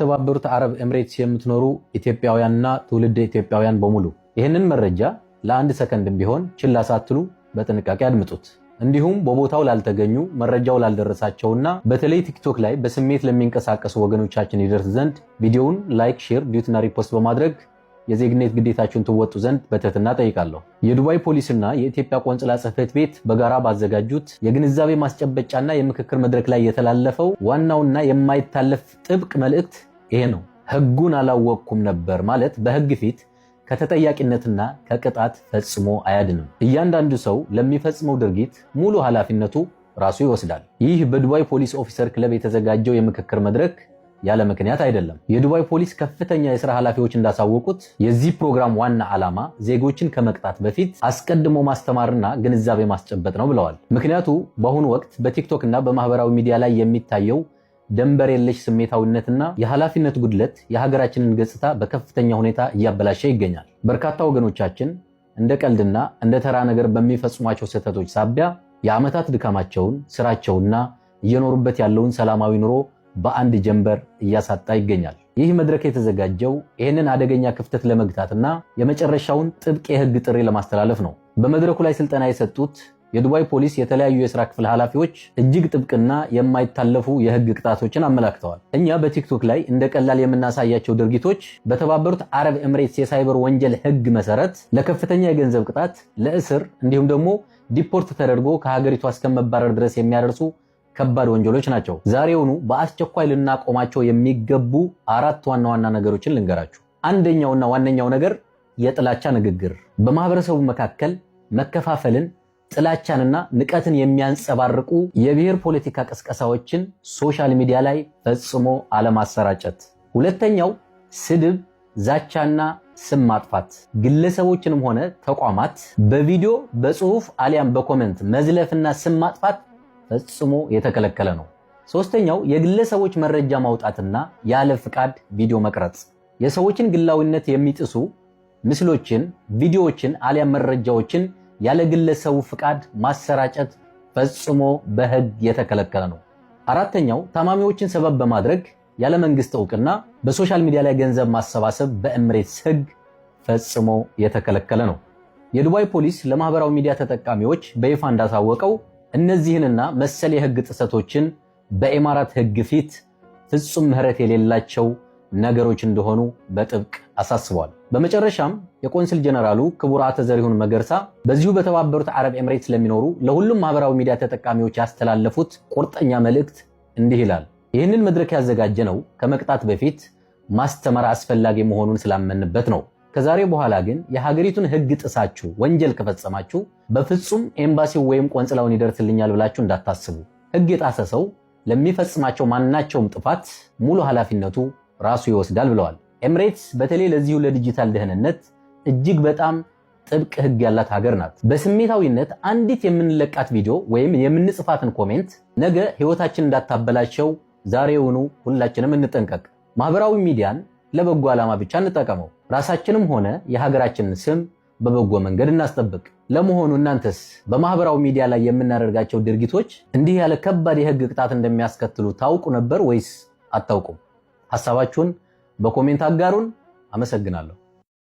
የተባበሩት አረብ ኤምሬትስ የምትኖሩ ኢትዮጵያውያንና ትውልደ ኢትዮጵያውያን በሙሉ ይህንን መረጃ ለአንድ ሰከንድም ቢሆን ችላ ሳትሉ በጥንቃቄ አድምጡት። እንዲሁም በቦታው ላልተገኙ መረጃው ላልደረሳቸውና በተለይ ቲክቶክ ላይ በስሜት ለሚንቀሳቀሱ ወገኖቻችን ይደርስ ዘንድ ቪዲዮውን ላይክ፣ ሼር፣ ዲዩትና ሪፖስት በማድረግ የዜግነት ግዴታችሁን ትወጡ ዘንድ በትህትና ጠይቃለሁ። የዱባይ ፖሊስና የኢትዮጵያ ቆንጽላ ጽሕፈት ቤት በጋራ ባዘጋጁት የግንዛቤ ማስጨበጫና የምክክር መድረክ ላይ የተላለፈው ዋናውና የማይታለፍ ጥብቅ መልእክት ይሄ ነው። ሕጉን አላወቅኩም ነበር ማለት በሕግ ፊት ከተጠያቂነትና ከቅጣት ፈጽሞ አያድንም። እያንዳንዱ ሰው ለሚፈጽመው ድርጊት ሙሉ ኃላፊነቱ ራሱ ይወስዳል። ይህ በዱባይ ፖሊስ ኦፊሰር ክለብ የተዘጋጀው የምክክር መድረክ ያለ ምክንያት አይደለም። የዱባይ ፖሊስ ከፍተኛ የሥራ ኃላፊዎች እንዳሳወቁት የዚህ ፕሮግራም ዋና ዓላማ ዜጎችን ከመቅጣት በፊት አስቀድሞ ማስተማርና ግንዛቤ ማስጨበጥ ነው ብለዋል። ምክንያቱ በአሁኑ ወቅት በቲክቶክ እና በማህበራዊ ሚዲያ ላይ የሚታየው ደንበር የለሽ ስሜታዊነትና የኃላፊነት ጉድለት የሀገራችንን ገጽታ በከፍተኛ ሁኔታ እያበላሸ ይገኛል። በርካታ ወገኖቻችን እንደ ቀልድና እንደ ተራ ነገር በሚፈጽሟቸው ስህተቶች ሳቢያ የዓመታት ድካማቸውን፣ ስራቸውና እየኖሩበት ያለውን ሰላማዊ ኑሮ በአንድ ጀንበር እያሳጣ ይገኛል። ይህ መድረክ የተዘጋጀው ይህንን አደገኛ ክፍተት ለመግታትና የመጨረሻውን ጥብቅ የህግ ጥሪ ለማስተላለፍ ነው። በመድረኩ ላይ ስልጠና የሰጡት የዱባይ ፖሊስ የተለያዩ የሥራ ክፍል ኃላፊዎች እጅግ ጥብቅና የማይታለፉ የህግ ቅጣቶችን አመላክተዋል። እኛ በቲክቶክ ላይ እንደ ቀላል የምናሳያቸው ድርጊቶች በተባበሩት አረብ ኤምሬትስ የሳይበር ወንጀል ህግ መሰረት ለከፍተኛ የገንዘብ ቅጣት፣ ለእስር እንዲሁም ደግሞ ዲፖርት ተደርጎ ከሀገሪቱ እስከመባረር ድረስ የሚያደርሱ ከባድ ወንጀሎች ናቸው። ዛሬውኑ በአስቸኳይ ልናቆማቸው የሚገቡ 4 ዋና ዋና ነገሮችን ልንገራችሁ። አንደኛውና ዋነኛው ነገር የጥላቻ ንግግር። በማህበረሰቡ መካከል መከፋፈልን፣ ጥላቻንና ንቀትን የሚያንጸባርቁ የብሔር ፖለቲካ ቅስቀሳዎችን ሶሻል ሚዲያ ላይ ፈጽሞ አለማሰራጨት። ሁለተኛው ስድብ፣ ዛቻና ስም ማጥፋት። ግለሰቦችንም ሆነ ተቋማት በቪዲዮ በጽሁፍ አሊያም በኮሜንት መዝለፍና ስም ማጥፋት ፈጽሞ የተከለከለ ነው። ሶስተኛው የግለሰቦች መረጃ ማውጣትና ያለ ፍቃድ ቪዲዮ መቅረጽ። የሰዎችን ግላዊነት የሚጥሱ ምስሎችን፣ ቪዲዮዎችን አሊያም መረጃዎችን ያለ ግለሰቡ ፍቃድ ማሰራጨት ፈጽሞ በሕግ የተከለከለ ነው። አራተኛው ታማሚዎችን ሰበብ በማድረግ ያለ መንግስት እውቅና በሶሻል ሚዲያ ላይ ገንዘብ ማሰባሰብ በኤምሬትስ ሕግ ፈጽሞ የተከለከለ ነው። የዱባይ ፖሊስ ለማህበራዊ ሚዲያ ተጠቃሚዎች በይፋ እንዳሳወቀው እነዚህንና መሰል የህግ ጥሰቶችን በኢማራት ህግ ፊት ፍጹም ምህረት የሌላቸው ነገሮች እንደሆኑ በጥብቅ አሳስቧል። በመጨረሻም የቆንስል ጀነራሉ ክቡር አቶ ዘሪሁን መገርሳ በዚሁ በተባበሩት አረብ ኤምሬትስ ለሚኖሩ ለሁሉም ማህበራዊ ሚዲያ ተጠቃሚዎች ያስተላለፉት ቁርጠኛ መልእክት እንዲህ ይላል። ይህንን መድረክ ያዘጋጀነው ከመቅጣት በፊት ማስተማር አስፈላጊ መሆኑን ስላመንበት ነው። ከዛሬ በኋላ ግን የሀገሪቱን ህግ ጥሳችሁ ወንጀል ከፈጸማችሁ በፍጹም ኤምባሲው ወይም ቆንጽላውን ይደርስልኛል ብላችሁ እንዳታስቡ። ህግ የጣሰ ሰው ለሚፈጽማቸው ማናቸውም ጥፋት ሙሉ ኃላፊነቱ ራሱ ይወስዳል ብለዋል። ኤምሬትስ በተለይ ለዚሁ ለዲጂታል ደህንነት እጅግ በጣም ጥብቅ ህግ ያላት ሀገር ናት። በስሜታዊነት አንዲት የምንለቃት ቪዲዮ ወይም የምንጽፋትን ኮሜንት ነገ ህይወታችን እንዳታበላሸው ዛሬውኑ ሁላችንም እንጠንቀቅ። ማህበራዊ ሚዲያን ለበጎ ዓላማ ብቻ እንጠቀመው። ራሳችንም ሆነ የሀገራችንን ስም በበጎ መንገድ እናስጠብቅ። ለመሆኑ እናንተስ በማህበራዊ ሚዲያ ላይ የምናደርጋቸው ድርጊቶች እንዲህ ያለ ከባድ የህግ ቅጣት እንደሚያስከትሉ ታውቁ ነበር ወይስ አታውቁም? ሐሳባችሁን በኮሜንት አጋሩን። አመሰግናለሁ።